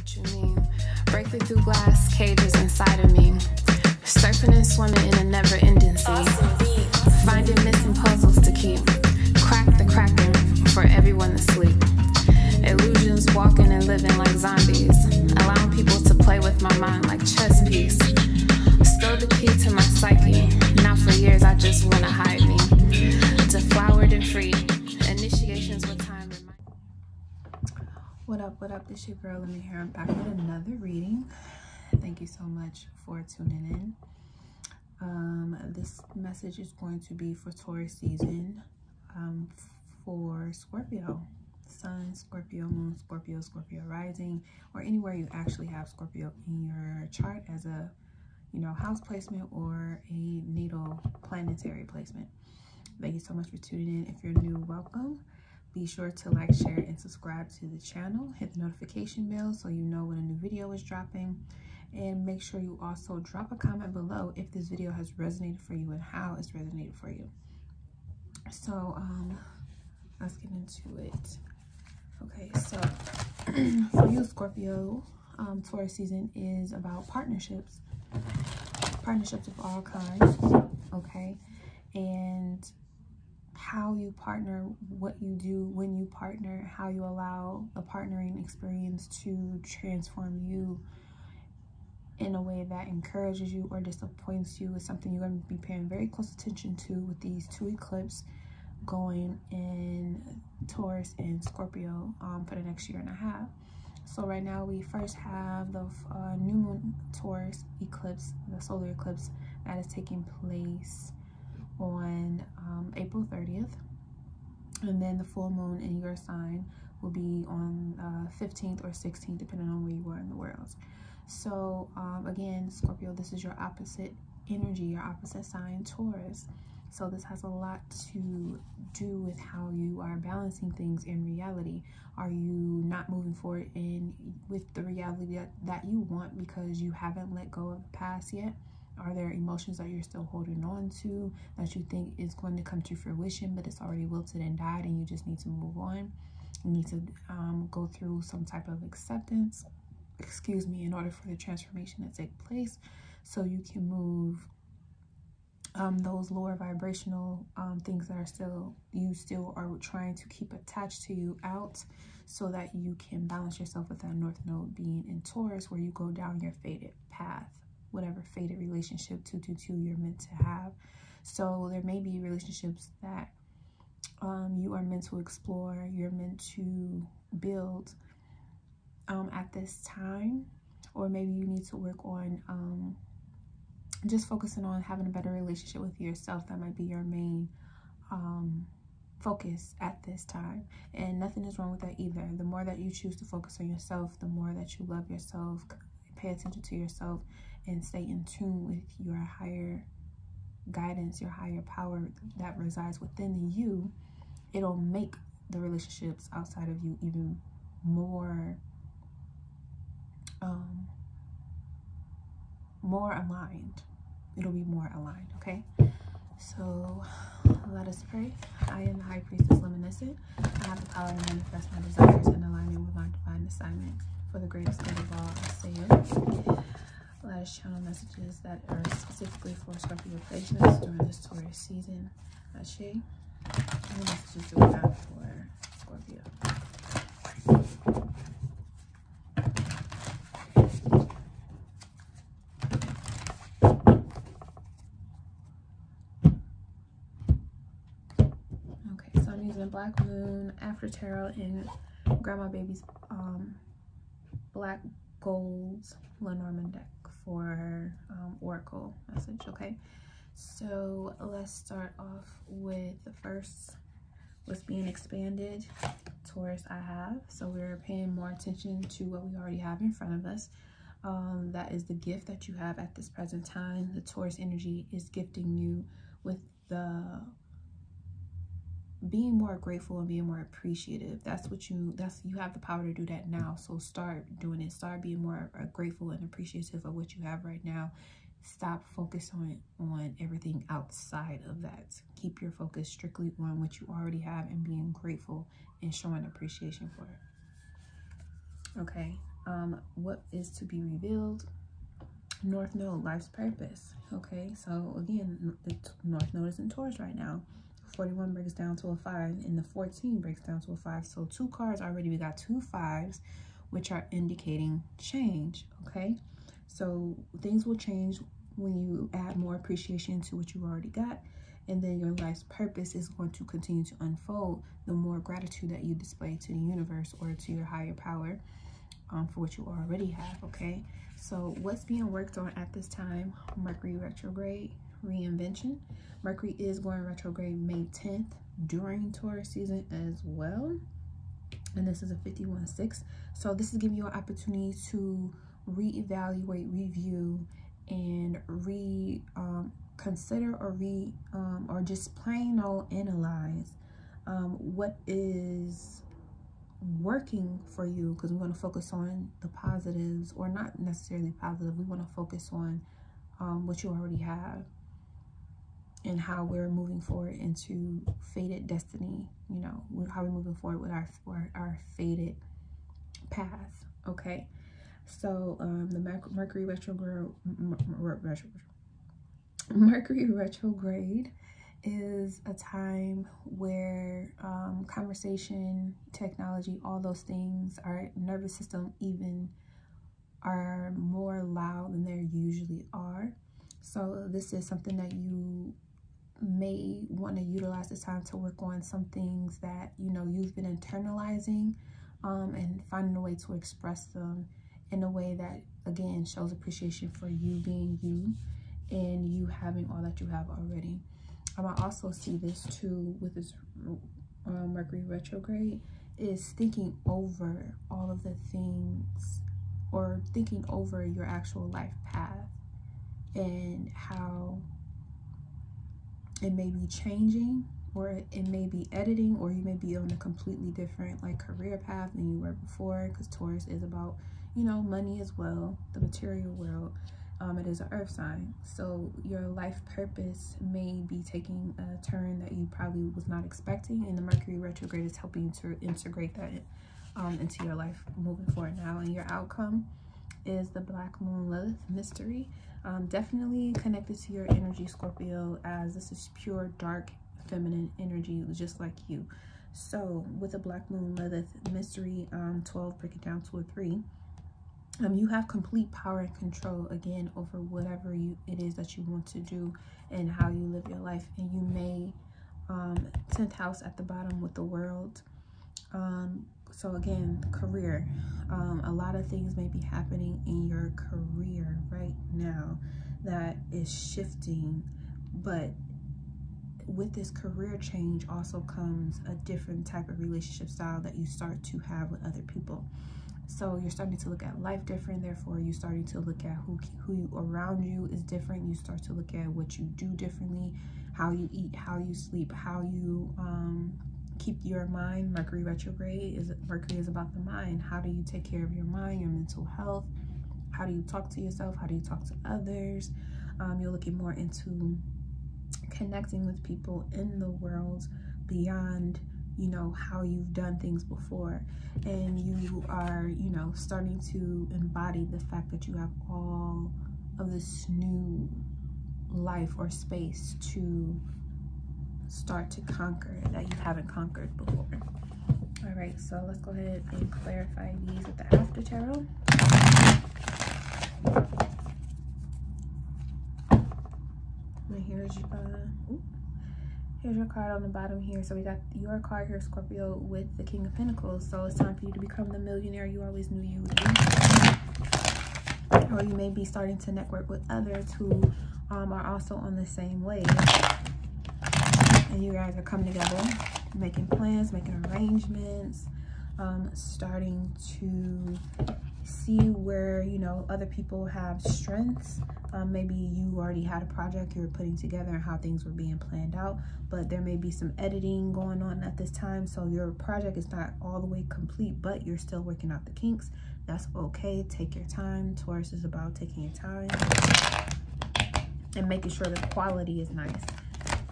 what you mean. Breaking through glass cages inside of me. Surfing and swimming in a never-ending sea. Finding missing puzzles to keep. Crack the cracking for everyone to sleep. Illusions walking and living like zombies. Allowing people to play with my mind like chess piece. Stole the key to my psyche. Now for years I just wanna hide me. Deflowered and free. Initiations with time. What up? This your girl Lemon here. I'm back with another reading. Thank you so much for tuning in. This message is going to be for Taurus season, for Scorpio. Sun, Scorpio, Moon, Scorpio, Scorpio rising, or anywhere you actually have Scorpio in your chart as a, house placement or a natal planetary placement. Thank you so much for tuning in. If you're new, welcome. Be sure to like, share, and subscribe to the channel. Hit the notification bell so you know when a new video is dropping. And make sure you also drop a comment below if this video has resonated for you and how it's resonated for you. So, let's get into it. Okay, so for you, Scorpio, Taurus season is about partnerships. Partnerships of all kinds, okay? And how you partner, what you do when you partner, how you allow the partnering experience to transform you in a way that encourages you or disappoints you is something you're going to be paying very close attention to with these two eclipses going in Taurus and Scorpio for the next year and a half. So right now we first have the new moon Taurus eclipse, the solar eclipse that is taking place on April 30th, and then the full moon in your sign will be on 15th or 16th, depending on where you are in the world. So again, Scorpio, this is your opposite energy, your opposite sign, Taurus. So this has a lot to do with how you are balancing things in reality. Are you not moving forward with the reality that you want because you haven't let go of the past yet? Are there emotions that you're still holding on to that you think is going to come to fruition, but it's already wilted and died and you just need to move on? You need to go through some type of acceptance, in order for the transformation to take place so you can move those lower vibrational things that are you still are trying to keep attached to you out, so that you can balance yourself with that North Node being in Taurus, where you go down your fated path, whatever fated relationship 222 you're meant to have. So there may be relationships that you are meant to explore, you're meant to build at this time, or maybe you need to work on just focusing on having a better relationship with yourself. That might be your main focus at this time, and nothing is wrong with that either. The more that you choose to focus on yourself, the more that you love yourself, pay attention to yourself, and stay in tune with your higher guidance, your higher power that resides within you, it'll make the relationships outside of you even more aligned. It'll be more aligned, okay? So let us pray. I am the High Priestess Luminescent. I have the power to manifest my desires in alignment with my divine assignment for the greatest good of all. I say it. Let us channel messages that are specifically for Scorpio placements during this Taurus season. Ashe. And the messages that we have for Scorpio. Black Moon After Tarot and Grandma Baby's Black Gold Lenormand deck for Oracle message. Okay, so let's start off with the first, what's being expanded. Taurus, I have. So we're paying more attention to what we already have in front of us. That is the gift that you have at this present time. The Taurus energy is gifting you with the being more grateful and being more appreciative. You have the power to do that now. So start doing it. Start being more grateful and appreciative of what you have right now. Stop focusing on everything outside of that. Keep your focus strictly on what you already have and being grateful and showing appreciation for it. Okay, What is to be revealed? North Node, life's purpose. Okay, so again, the North Node is in Taurus right now. 41 breaks down to a 5, and the 14 breaks down to a 5. So 2 cards already. We got 2 5s, which are indicating change. Okay, so things will change when you add more appreciation to what you already got, and then your life's purpose is going to continue to unfold the more gratitude that you display to the universe or to your higher power for what you already have. Okay, so what's being worked on at this time? Mercury retrograde, reinvention. Mercury is going retrograde May 10th during Taurus season as well, and this is a 51/6. So this is giving you an opportunity to reevaluate, review, and consider or just plain old analyze what is working for you, because we want to focus on the positives, or not necessarily positive. We want to focus on what you already have and how we're moving forward into fated destiny, you know, how we're moving forward with our fated path. Okay, so the Mercury retrograde is a time where conversation, technology, all those things, our nervous system even are more loud than they usually are. So this is something that you may want to utilize this time to work on some things that, you know, you've been internalizing, and finding a way to express them in a way that, again, shows appreciation for you being you and you having all that you have already. I also see this too with this Mercury retrograde, is thinking over all of the things, or thinking over your actual life path and how it may be changing, or it may be editing, or you may be on a completely different like career path than you were before, because Taurus is about, you know, money as well, the material world. It is an earth sign, so your life purpose may be taking a turn that you probably was not expecting, and the Mercury retrograde is helping to integrate that into your life moving forward now. And your outcome is the Black Moon Lilith mystery, definitely connected to your energy, Scorpio, as this is pure dark feminine energy, just like you. So with the Black Moon Lilith mystery, 12 break it down to a 3. You have complete power and control, again, over whatever it is that you want to do and how you live your life. And you may 10th house at the bottom with the world. So again, career, a lot of things may be happening in your career right now that is shifting, but with this career change also comes a different type of relationship style that you start to have with other people. So you're starting to look at life different, therefore you're starting to look at who around you is different. You start to look at what you do differently, how you eat, how you sleep, how you keep your mind. Mercury retrograde Mercury is about the mind. How do you take care of your mind, your mental health? How do you talk to yourself? How do you talk to others? You're looking more into connecting with people in the world beyond, you know, how you've done things before, and you are, you know, starting to embody the fact that you have all of this new life or space to start to conquer that you haven't conquered before. All right, so let's go ahead and clarify these with the after tarot. And here's your card on the bottom here. So we got your card here, Scorpio, with the King of Pentacles. So it's time for you to become the millionaire you always knew you would be. Or you may be starting to network with others who are also on the same wave. And you guys are coming together, making plans, making arrangements, starting to see where, you know, other people have strengths. Maybe you already had a project you were putting together and how things were being planned out, but there may be some editing going on at this time, so your project is not all the way complete, but you're still working out the kinks. That's okay. Take your time. Taurus is about taking your time and making sure the quality is nice.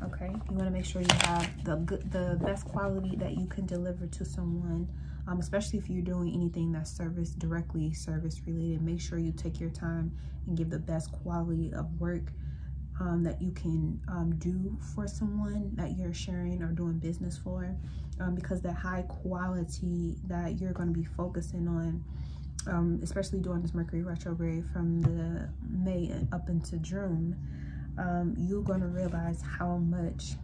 Okay, you want to make sure you have the best quality that you can deliver to someone, especially if you're doing anything that's service related. Make sure you take your time and give the best quality of work that you can do for someone that you're sharing or doing business for, because the high quality that you're going to be focusing on, especially during this Mercury retrograde from the May up into June, you're going to realize how much,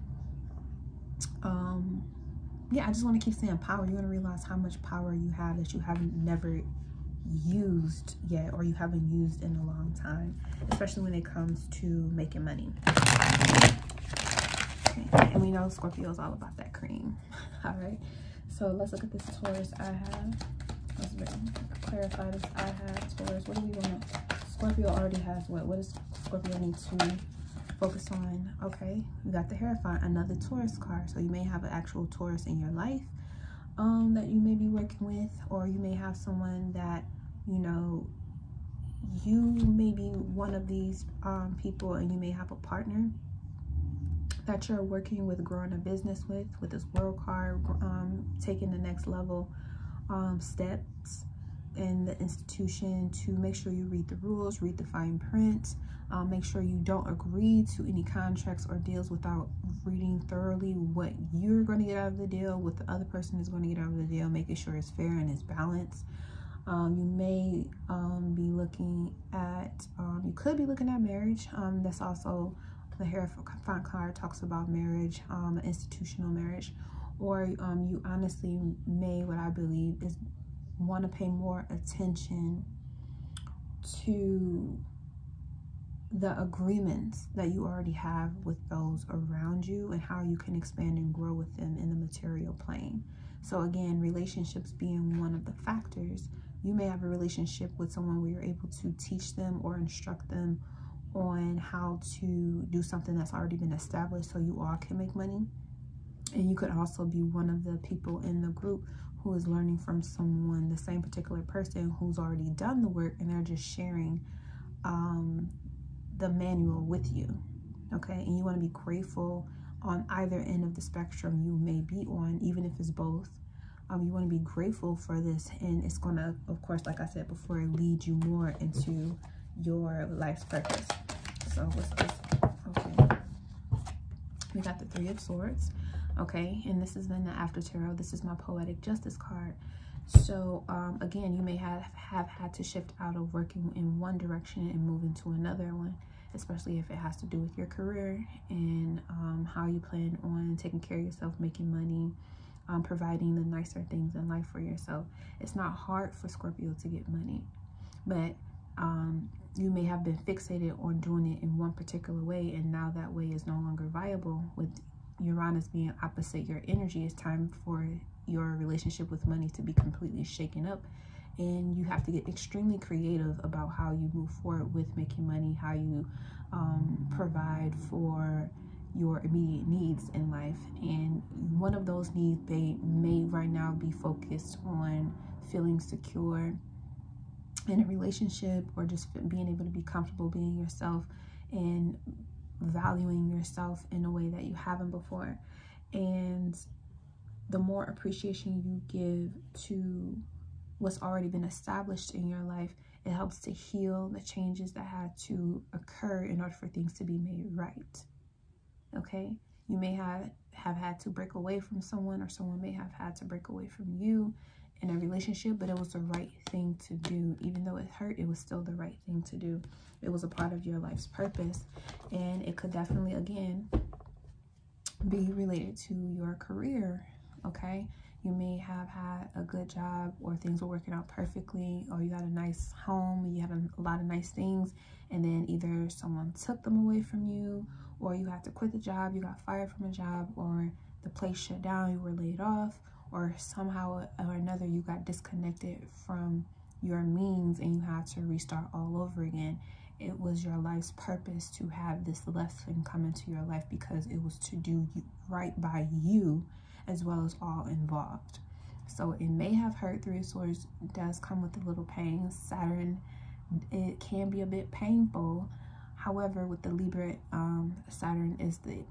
yeah, I just want to keep saying power. You're going to realize how much power you have that you haven't never used yet, or you haven't used in a long time, especially when it comes to making money. Okay. And we know Scorpio is all about that cream. All right, so let's look at this Taurus I have. Let's clarify this I have Taurus. What do we want? Scorpio already has what does Scorpio need to focus on? Okay, we got the Hierophant, another Taurus card. So you may have an actual Taurus in your life that you may be working with, or you may have someone that, you know, you may be one of these people, and you may have a partner that you're working with, growing a business with this World card, taking the next level steps in the institution, to make sure you read the rules, read the fine print, make sure you don't agree to any contracts or deals without reading thoroughly what you're going to get out of the deal, what the other person is going to get out of the deal, making sure it's fair and it's balanced. You may be looking at, you could be looking at marriage. That's also, the Hierophant card talks about marriage, institutional marriage. Or you honestly may, what I believe is, want to pay more attention to the agreements that you already have with those around you, and how you can expand and grow with them in the material plane. So again, relationships being one of the factors, you may have a relationship with someone where you're able to teach them or instruct them on how to do something that's already been established, so you all can make money. And you could also be one of the people in the group who is learning from someone, the same particular person who's already done the work, and they're just sharing the manual with you. Okay, and you want to be grateful on either end of the spectrum you may be on, even if it's both. You want to be grateful for this, and it's going to, of course, like I said before, lead you more into your life's purpose. So what's this? Okay, we got the Three of Swords. Okay, and this is in the After Tarot. This is my Poetic Justice card. So again, you may have had to shift out of working in one direction and move into another one, especially if it has to do with your career and how you plan on taking care of yourself, making money, providing the nicer things in life for yourself. It's not hard for Scorpio to get money, but you may have been fixated on doing it in one particular way, and now that way is no longer viable. With Uranus being opposite your energy, it's time for your relationship with money to be completely shaken up, and you have to get extremely creative about how you move forward with making money, how you provide for your immediate needs in life. And one of those needs may right now be focused on feeling secure in a relationship, or just being able to be comfortable being yourself and valuing yourself in a way that you haven't before. And the more appreciation you give to what's already been established in your life, it helps to heal the changes that had to occur in order for things to be made right. Okay, you may have had to break away from someone, or someone may have had to break away from you in a relationship, but it was the right thing to do. Even though it hurt, it was still the right thing to do. It was a part of your life's purpose, and it could definitely, again, be related to your career. Okay, you may have had a good job, or things were working out perfectly, or you had a nice home, you had a lot of nice things, and then either someone took them away from you, or you had to quit the job, you got fired from a job, or the place shut down, you were laid off, or somehow or another you got disconnected from your means and you had to restart all over again. It was your life's purpose to have this lesson come into your life, because it was to do right by you as well as all involved. So it may have hurt. Three of Swords does come with a little pain. Saturn, it can be a bit painful. However, with the Libra, Saturn is the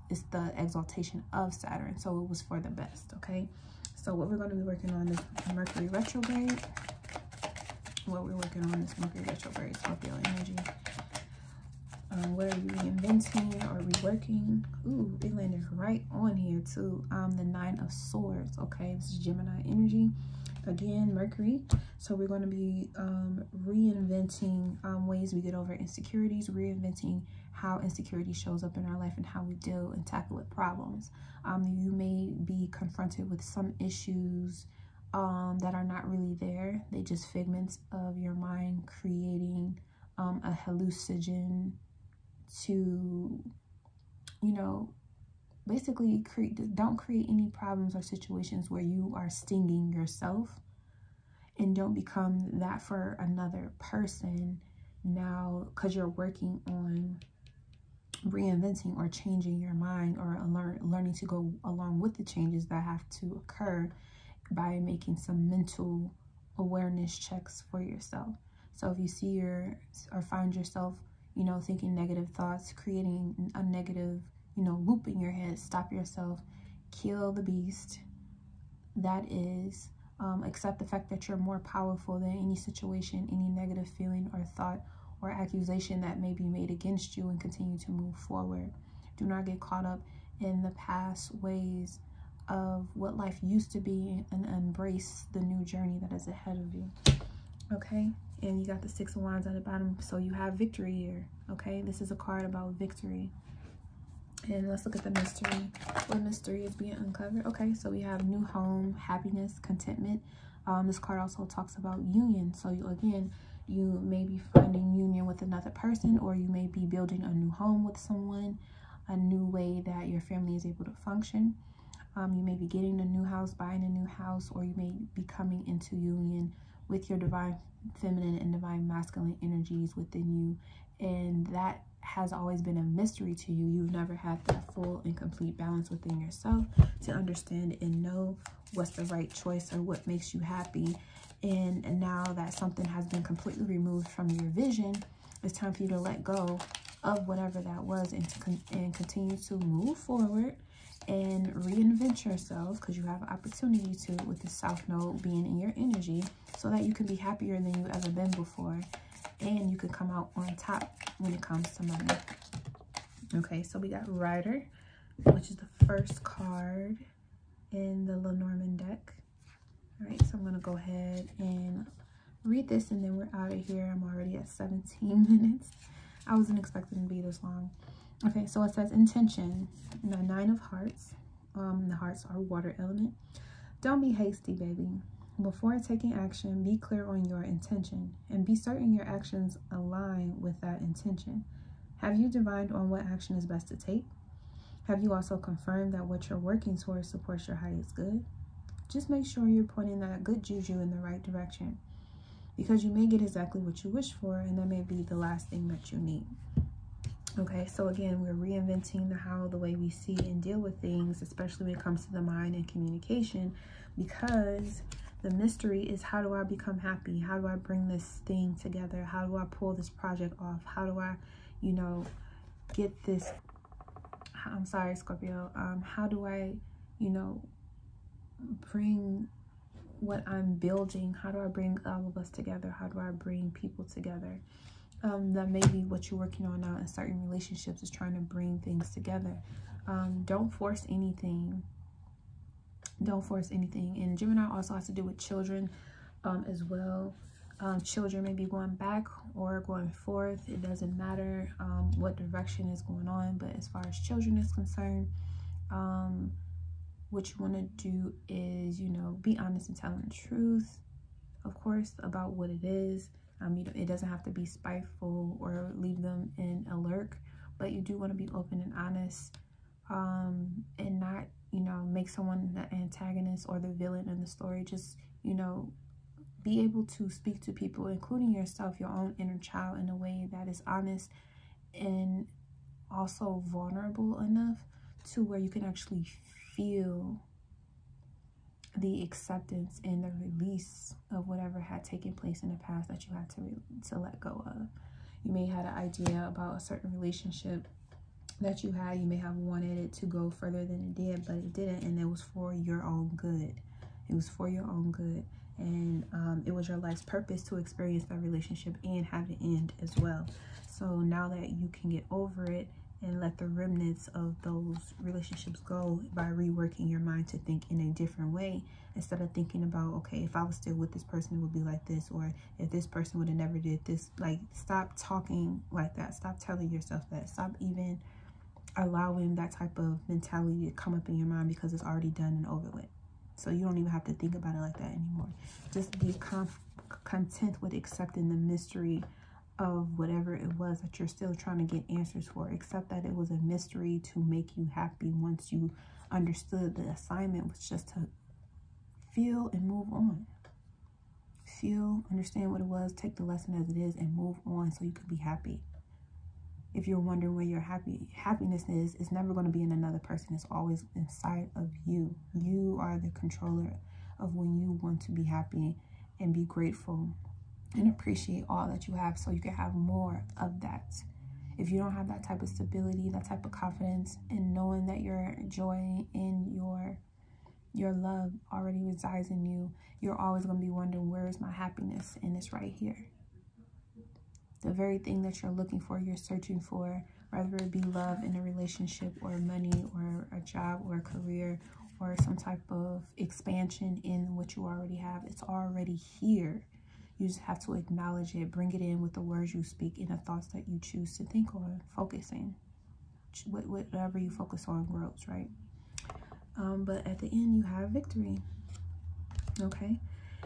it's the exaltation of Saturn, so it was for the best. Okay, so what we're going to be working on is Mercury retrograde. What we're working on is Mercury retrograde, Scorpio energy. What are you reinventing or reworking? Ooh, it landed right on here too. The Nine of Swords. Okay, this is Gemini energy. Again, Mercury. So we're going to be reinventing ways we get over insecurities, reinventing how insecurity shows up in our life and how we deal and tackle with problems. You may be confronted with some issues that are not really there. They just figments of your mind creating a hallucinogen to, you know, basically don't create any problems or situations where you are stinging yourself, and don't become that for another person now, because you're working on reinventing or changing your mind, or learning to go along with the changes that have to occur by making some mental awareness checks for yourself. So if you see or find yourself, you know, thinking negative thoughts, creating a negative, you know, loop in your head, stop yourself, kill the beast. That is, accept the fact that you're more powerful than any situation, any negative feeling or thought or accusation that may be made against you, and continue to move forward. Do not get caught up in the past ways of what life used to be, and embrace the new journey that is ahead of you. Okay, and you got the Six of Wands at the bottom, so you have victory here. Okay, this is a card about victory. And let's look at the mystery. What mystery is being uncovered? Okay, so we have new home, happiness, contentment. This card also talks about union. So you may be finding union with another person, or you may be building a new home with someone, a new way that your family is able to function. You may be getting a new house, buying a new house, or you may be coming into union with your divine feminine and divine masculine energies within you. And that has always been a mystery to you. You've never had that full and complete balance within yourself to understand and know what's the right choice or what makes you happy. And now that something has been completely removed from your vision, it's time for you to let go of whatever that was, and continue to move forward and reinvent yourself, because you have an opportunity to, with the South Node being in your energy, so that you can be happier than you've ever been before, and you can come out on top when it comes to money. Okay, so we got Rider, which is the first card in the Lenormand deck. All right, so I'm going to go ahead and read this, and then we're out of here. I'm already at 17 minutes. I wasn't expecting to be this long. Okay, so it says intention, the Nine of Hearts. The hearts are water element. Don't be hasty, baby. Before taking action, be clear on your intention, and be certain your actions align with that intention. Have you divined on what action is best to take? Have you also confirmed that what you're working towards supports your highest good? Just make sure you're pointing that good juju in the right direction, because you may get exactly what you wish for, and that may be the last thing that you need. Okay, so again, we're reinventing the way we see and deal with things, especially when it comes to the mind and communication, because the mystery is, how do I become happy? How do I bring this thing together? How do I pull this project off? How do I, you know, get this, I'm sorry, Scorpio, how do I, you know, bring what I'm building? How do I bring all of us together? How do I bring people together? That may be what you're working on now in certain relationships, is trying to bring things together. Don't force anything. Don't force anything. And Gemini also has to do with children as well. Children may be going back or going forth. It doesn't matter what direction is going on. But as far as children is concerned, what you want to do is, you know, be honest and telling the truth, of course, about what it is. It doesn't have to be spiteful or leave them in a lurk, but you do want to be open and honest, and not, you know, make someone the antagonist or the villain in the story. Just, you know, be able to speak to people, including yourself, your own inner child, in a way that is honest and also vulnerable enough to where you can actually feel the acceptance and the release of whatever had taken place in the past that you had to let go of. You may have had an idea about a certain relationship that you had. You may have wanted it to go further than it did, but it didn't, and it was for your own good. It was for your own good, and it was your life's purpose to experience that relationship and have it end as well. So now that you can get over it and let the remnants of those relationships go by reworking your mind to think in a different way, instead of thinking about, okay, if I was still with this person, it would be like this, or if this person would have never did this. Like, stop talking like that. Stop telling yourself that. Stop even allowing that type of mentality to come up in your mind, because it's already done and over with. So you don't even have to think about it like that anymore. Just be content with accepting the mystery of whatever it was that you're still trying to get answers for. Accept that it was a mystery to make you happy once you understood the assignment was just to feel and move on. Feel, understand what it was, take the lesson as it is, and move on so you can be happy. If you're wondering where your happiness is, it's never going to be in another person. It's always inside of you. You are the controller of when you want to be happy and be grateful and appreciate all that you have, so you can have more of that. If you don't have that type of stability, that type of confidence, and knowing that your joy and your love already resides in you, you're always going to be wondering, where is my happiness? And it's right here. The very thing that you're looking for, you're searching for, whether it be love in a relationship, or money, or a job, or a career, or some type of expansion in what you already have. It's already here. You just have to acknowledge it, bring it in with the words you speak and the thoughts that you choose to think on, focusing. Whatever you focus on grows, right? But at the end, you have victory. Okay?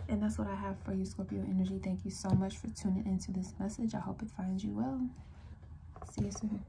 And that's what I have for you, Scorpio energy. Thank you so much for tuning into this message. I hope it finds you well. See you soon.